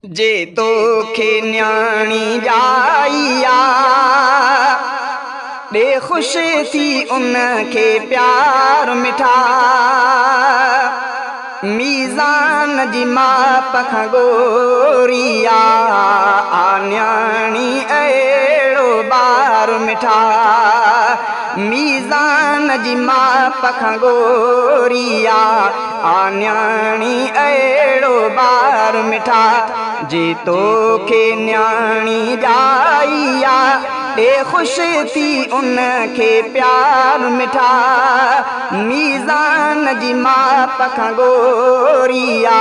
जे तोखे न्याणी जाइया ॾे ख़ुश थी उनखे प्यार मिठा मीज़ान जी माप खां गोरिया न्याणी अहिड़ो ॿार मिठा मीज़ान जी माप खां गोरिया न्याणी अहिड़ो ॿार मिठा जे तोखे न्याणी जाइया ॾे ख़ुश थी उनखे प्यार मिठा मीज़ान जी माप खां गोरिया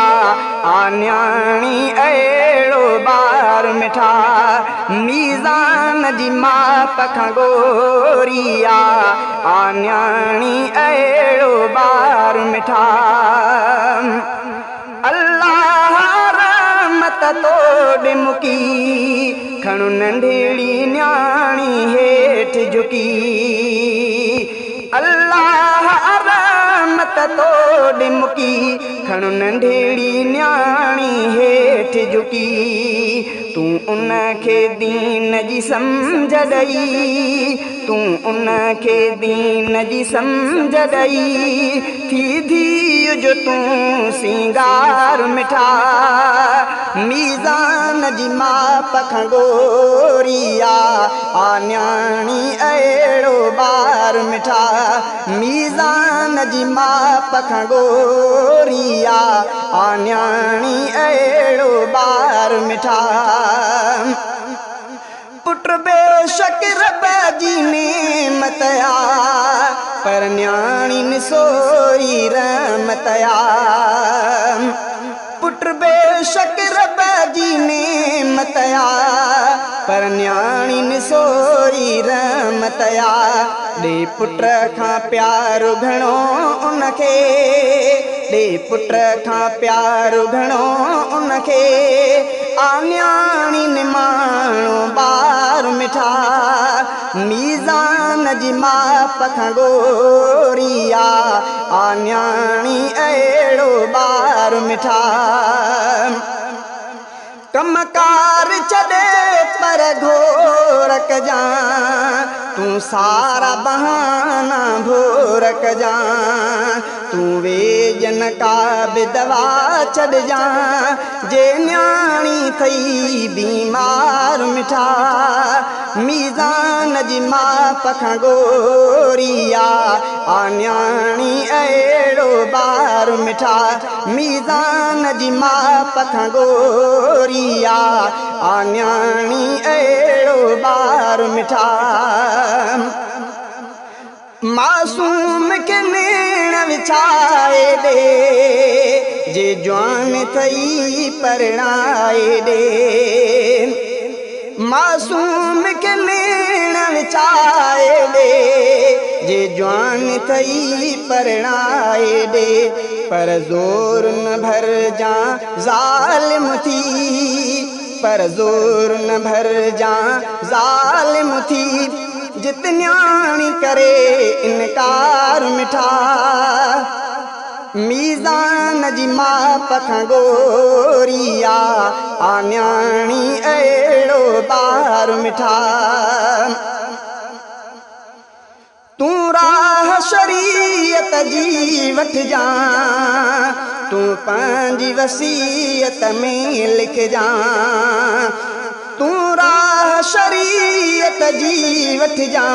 न्याणी अहिड़ो ॿार मिठा मीज़ान जी माप खां गोरिया न्याणी अहिड़ो ॿार मिठा अल्लाह रहमत तोड़ मुकी खणु नंढड़ी न्याणी हेठि झुकी अल्लाह रहमत तोड़ मुकी खणु नंढड़ी न्याणी हेठि झुकी तूं उनखे दीन जी सम्झ ॾई तूं उनखे दीन जी सम्झ ॾई थी धीअ जो तूं सिंगार मिठा मीज़ान जी माप खां गोरिया न्याणी अहिड़ो ॿार मिठा मीज़ान जी माप खां गोरिया न्याणी अहिड़ो ॿार मिठा पुट बेशक रब जी नेमत पर न्याणी सोई रहमत पुट बेशक रब जी नेमत पर न्याणी सोई रहमत ॾे पुट खां प्यारो घणो उनखे ॾे पुट खां प्यारो घणो उनखे न्याणी निमाणो ॿार मिठा मीज़ान जी माप खां गोरिया न्याणी अहिड़ो ॿार मिठा कमकार छॾे पर घोर कजां तूं सारा बहाना भोर कजां तूं वेजन का बि दवा छॾजां जे न्याणी थई बीमार मिठा मीज़ान जी माप खां गोरिया न्याणी अहिड़ो ॿार मिठा मीज़ान जी माप खां गोरिया न्याणी अहिड़ो ॿार मिठा मासूम खे नेण विछाए ॾे जे जवान थई परणाए ॾे मासूम खे नेण विछाए ॾे जे जवान थई परणाए ॾे पर ज़ोर न भरजां ज़ालिम थी पर ज़ोर न भरजां ज़ालिम थी जित न्याणी करे इनकार मिठा मीज़ान जी माप खां गोरिया न्याणी अहिड़ो ॿार मिठा तूं राह शरीयत जी वठजां तूं पंहिंजी वसीयत में लिखजां तूं राह शरीयत जी वठजां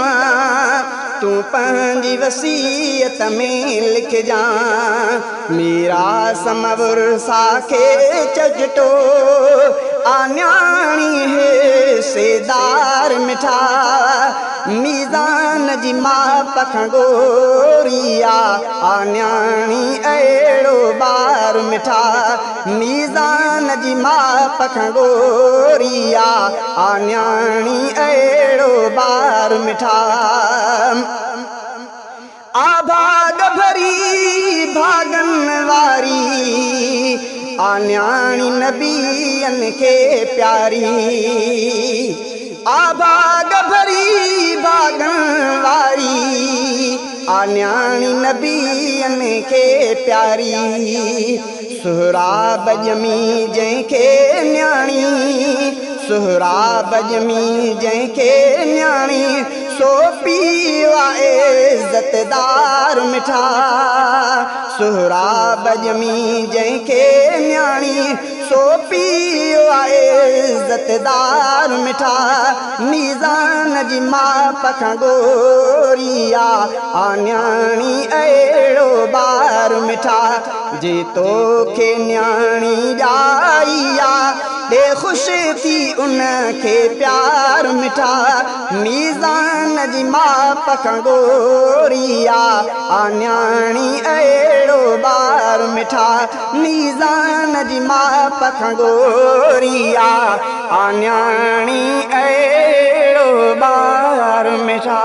तूं पंहिंजी वसीयत में लिखजां मीरा समवुरसा खे चजटो न्याणी हिसेदार मिठा मीज़ान जी माप खां गोरिया न्याणी अहिड़ो ॿार मिठा मीज़ान जी माप खां गोरिया न्याणी अहिड़ो ॿार मिठा आभाग भरी भागन वारी न्याणी नबीअनि खे प्यारी आभाग भरी भागन वारी न्याणी नबीअनि खे प्यारी सुहराब ॼमी जंहिंखे न्याणी सोहराब ॼमी जंहिंखे न्याणी सो पीउ आहे इज़तदार मिठा सोहराब ॼमी जंहिंखे न्याणी सो पीउ आहे इज़तदार मिठा मीज़ान जी माप खां गोरी आ न्याणी अहिड़ो ॿार मिठा जे तोखे न्याणी ॼाई आहे दे ख़ुशि थी उनखे प्यार मिठा मीज़ान जी माप खां गोरी आ न्याणी अहिड़ो ॿार मिठा मीज़ान जी माप खां गोरी आ न्याणी अहिड़ो ॿार मिठा।